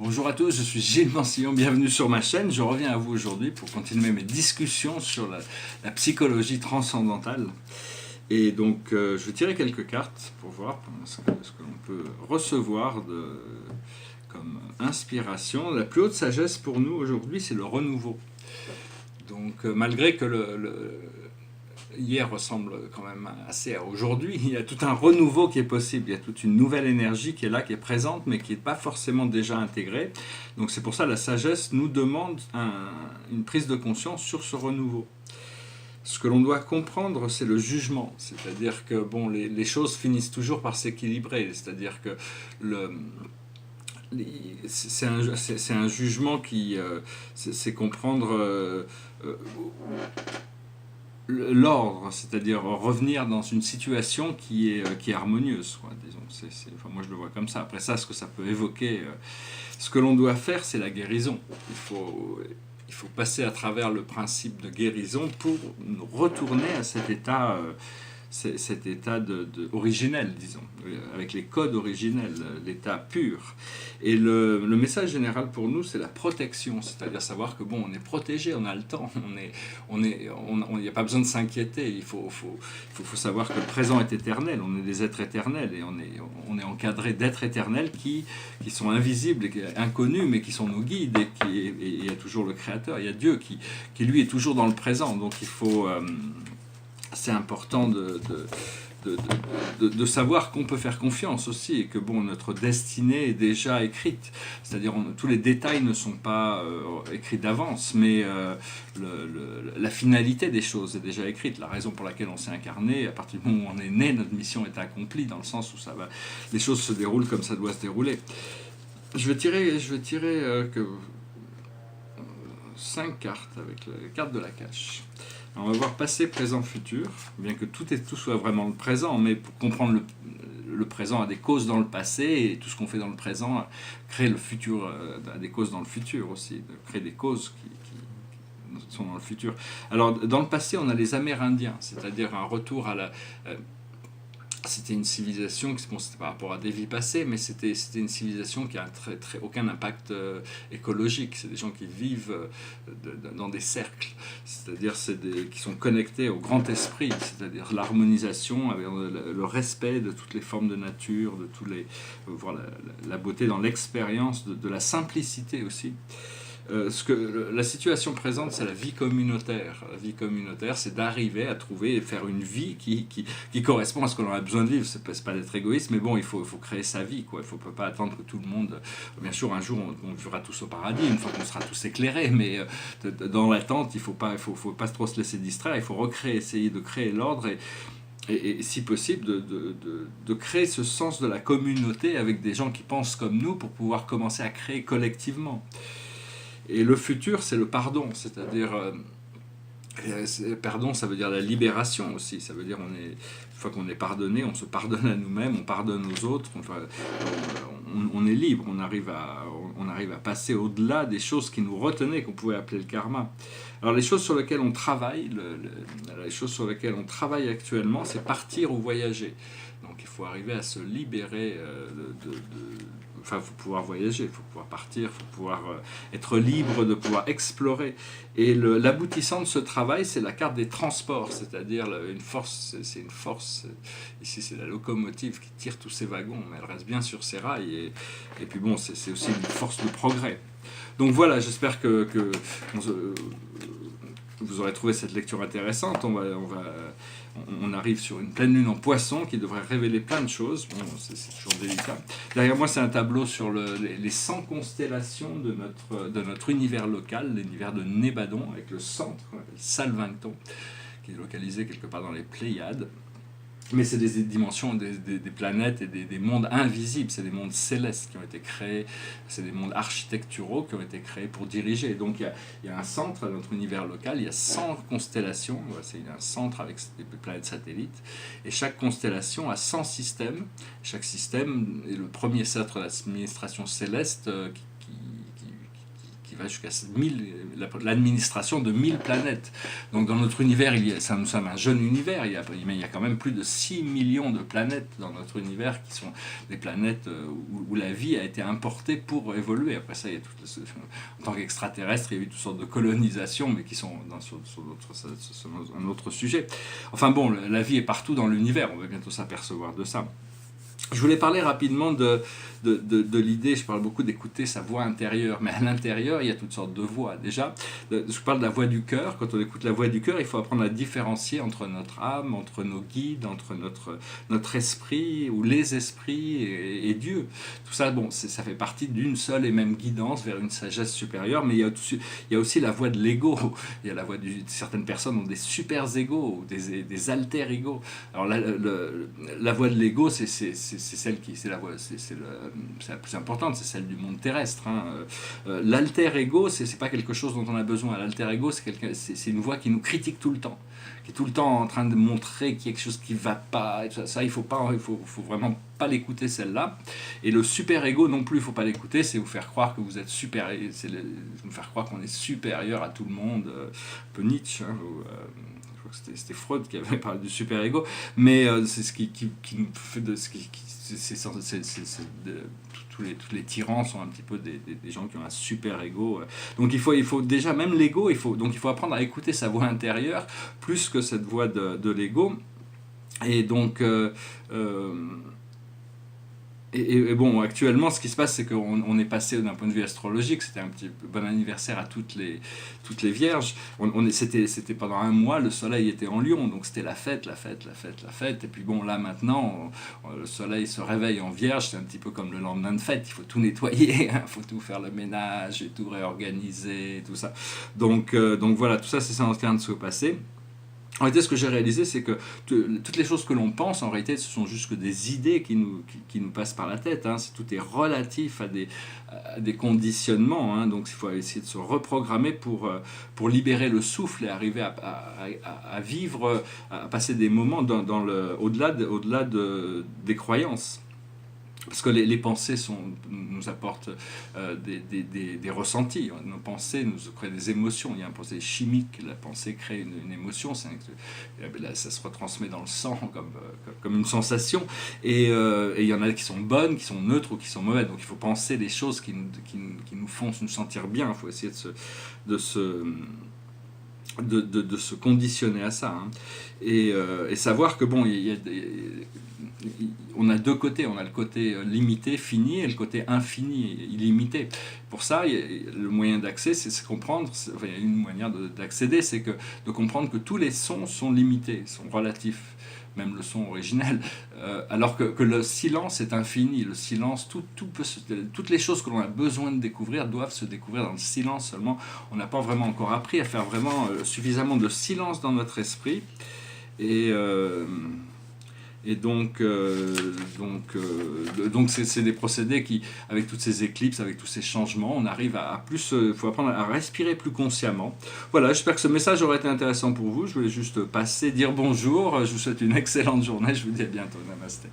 Bonjour à tous, je suis Gilles Mancillon, bienvenue sur ma chaîne. Je reviens à vous aujourd'hui pour continuer mes discussions sur la psychologie transcendantale. Et donc, je vais tirer quelques cartes pour voir ce que l'on peut recevoir comme inspiration. La plus haute sagesse pour nous aujourd'hui, c'est le renouveau. Donc, malgré que hier ressemble quand même assez à aujourd'hui, il y a tout un renouveau qui est possible, il y a toute une nouvelle énergie qui est là, qui est présente, mais qui n'est pas forcément déjà intégrée. Donc c'est pour ça que la sagesse nous demande une prise de conscience sur ce renouveau. Ce que l'on doit comprendre, c'est le jugement, c'est-à-dire que bon, les choses finissent toujours par s'équilibrer, c'est-à-dire que c'est un jugement qui... c'est comprendre... l'ordre, c'est-à-dire revenir dans une situation qui est harmonieuse, quoi, disons. Enfin, moi je le vois comme ça. Après ça, ce que ça peut évoquer, ce que l'on doit faire, c'est la guérison. Il faut passer à travers le principe de guérison pour retourner à cet état originel, disons, avec les codes originels, l'état pur. Et le message général pour nous, c'est la protection, c'est-à-dire savoir que bon, on est protégé, on a le temps, il n'y a pas besoin de s'inquiéter, il faut savoir que le présent est éternel, on est des êtres éternels, et on est encadré d'êtres éternels qui sont invisibles, et inconnus, mais qui sont nos guides, et il y a toujours le Créateur, il y a Dieu qui lui est toujours dans le présent, donc il faut... c'est important de savoir qu'on peut faire confiance aussi et que bon, notre destinée est déjà écrite. C'est-à-dire tous les détails ne sont pas écrits d'avance, mais la finalité des choses est déjà écrite. La raison pour laquelle on s'est incarné, à partir du moment où on est né, notre mission est accomplie dans le sens où les choses se déroulent comme ça doit se dérouler. Je vais tirer 5 cartes avec la carte de la cache. On va voir passé, présent, futur, bien que tout soit vraiment le présent, mais pour comprendre le présent a des causes dans le passé, et tout ce qu'on fait dans le présent crée le futur, a des causes dans le futur aussi, crée des causes qui sont dans le futur. Alors, dans le passé, on a les Amérindiens, c'est-à-dire un retour à la... c'était une civilisation, bon, c'était par rapport à des vies passées, mais c'était une civilisation qui a aucun impact écologique. C'est des gens qui vivent dans des cercles, c'est-à-dire qui sont connectés au grand esprit, c'est-à-dire l'harmonisation, avec le respect de toutes les formes de nature, de tous les, voir la beauté dans l'expérience, de la simplicité aussi. La situation présente, c'est la vie communautaire. La vie communautaire, c'est d'arriver à trouver et faire une vie qui correspond à ce que l'on a besoin de vivre. C'est pas d'être égoïste, mais bon, il faut créer sa vie, quoi. Il ne peut pas attendre que tout le monde... Bien sûr, un jour, on vivra tous au paradis, une fois qu'on sera tous éclairés, mais dans l'attente, il ne faut pas trop se laisser distraire. Il faut essayer de créer l'ordre et si possible, de créer ce sens de la communauté avec des gens qui pensent comme nous pour pouvoir commencer à créer collectivement. Et le futur, c'est le pardon, c'est-à-dire... pardon, ça veut dire la libération aussi, ça veut dire une fois qu'on est pardonné, on se pardonne à nous-mêmes, on pardonne aux autres, on est libre, on arrive à passer au-delà des choses qui nous retenaient, qu'on pouvait appeler le karma. Alors les choses sur lesquelles on travaille, les choses sur lesquelles on travaille actuellement, c'est partir ou voyager. Donc il faut arriver à se libérer Enfin, il faut pouvoir voyager, il faut pouvoir partir, il faut pouvoir être libre de pouvoir explorer. Et l'aboutissant de ce travail, c'est la carte des transports, c'est-à-dire une force, ici c'est la locomotive qui tire tous ces wagons, mais elle reste bien sur ses rails, et puis bon, c'est aussi une force de progrès. Donc voilà, j'espère que vous aurez trouvé cette lecture intéressante. On arrive sur une pleine lune en poisson qui devrait révéler plein de choses. Bon, c'est toujours délicat. Derrière moi, c'est un tableau sur les 100 constellations de notre univers local, l'univers de Nébadon, avec le centre, Salvington, qui est localisé quelque part dans les Pléiades. Mais c'est des dimensions, des planètes et des mondes invisibles, c'est des mondes célestes qui ont été créés, c'est des mondes architecturaux qui ont été créés pour diriger. Donc il y a un centre à notre univers local, il y a 100 constellations, c'est un centre avec des planètes satellites, et chaque constellation a 100 systèmes. Chaque système est le premier centre d'administration céleste qui qui va jusqu'à l'administration de 1000 planètes. Donc dans notre univers, nous sommes un jeune univers, mais il y a quand même plus de 6 millions de planètes dans notre univers qui sont des planètes où la vie a été importée pour évoluer. Après ça, il y a en tant qu'extraterrestre, il y a eu toutes sortes de colonisations, mais qui sont sur un autre sujet. Enfin bon, la vie est partout dans l'univers, on va bientôt s'apercevoir de ça. Je voulais parler rapidement de l'idée, je parle beaucoup d'écouter sa voix intérieure, mais à l'intérieur, il y a toutes sortes de voix. Déjà, je parle de la voix du cœur. Quand on écoute la voix du cœur, il faut apprendre à différencier entre notre âme, entre nos guides, entre notre esprit, ou les esprits et Dieu. Tout ça, bon, ça fait partie d'une seule et même guidance vers une sagesse supérieure, mais il y a aussi la voix de l'ego. Il y a la voix certaines personnes ont des super égos, ou des alter égos. Alors la voix de l'ego, c'est celle qui, c'est la voix, c'est la plus importante, c'est celle du monde terrestre. L'alter ego, c'est pas quelque chose dont on a besoin. L'alter ego, c'est une voix qui nous critique tout le temps, qui est tout le temps en train de montrer qu'il y a quelque chose qui va pas. Ça, il faut vraiment pas l'écouter, celle-là. Et le super ego non plus, il faut pas l'écouter. C'est vous faire croire que vous êtes vous faire croire qu'on est supérieur à tout le monde. Un peu Nietzsche. C'était Freud qui avait parlé du super-ego, mais c'est ce qui nous fait de ce qui tous les tyrans sont un petit peu des gens qui ont un super-ego. Donc il faut déjà, même l'ego, il faut apprendre à écouter sa voix intérieure plus que cette voix de l'ego. Et donc Et bon, actuellement, ce qui se passe, c'est qu'on est passé d'un point de vue astrologique, c'était un petit bon anniversaire à toutes les vierges. C'était pendant un mois, le soleil était en Lion, donc c'était la fête. Et puis bon, là maintenant, le soleil se réveille en Vierge, c'est un petit peu comme le lendemain de fête, il faut tout nettoyer, il faut tout faire le ménage et tout réorganiser, tout ça. Donc voilà, tout ça, c'est ça en train de se passer. En réalité, ce que j'ai réalisé, c'est que toutes les choses que l'on pense, en réalité, ce sont juste que des idées qui nous passent par la tête. Tout est relatif à des conditionnements. Donc, il faut essayer de se reprogrammer pour libérer le souffle et arriver à vivre, à passer des moments au-delà des croyances. Parce que les pensées nous apportent des ressentis. Nos pensées nous créent des émotions. Il y a une pensée chimique, la pensée crée une émotion. Ça se retransmet dans le sang comme une sensation. Et il y en a qui sont bonnes, qui sont neutres ou qui sont mauvaises. Donc il faut penser les choses qui nous font nous sentir bien. Il faut essayer de se conditionner à ça. Et savoir que bon, on a deux côtés, on a le côté limité, fini, et le côté infini, illimité. Pour ça, le moyen d'accès, c'est comprendre, il y a une manière d'accéder, c'est de comprendre que tous les sons sont limités, sont relatifs, même le son originel, alors que le silence est infini. Le silence, toutes les choses que l'on a besoin de découvrir doivent se découvrir dans le silence seulement. On n'a pas vraiment encore appris à faire vraiment suffisamment de silence dans notre esprit. Et donc c'est des procédés qui, avec toutes ces éclipses, avec tous ces changements, on arrive il faut apprendre à respirer plus consciemment. Voilà, j'espère que ce message aurait été intéressant pour vous. Je voulais juste dire bonjour, je vous souhaite une excellente journée, je vous dis à bientôt, namasté.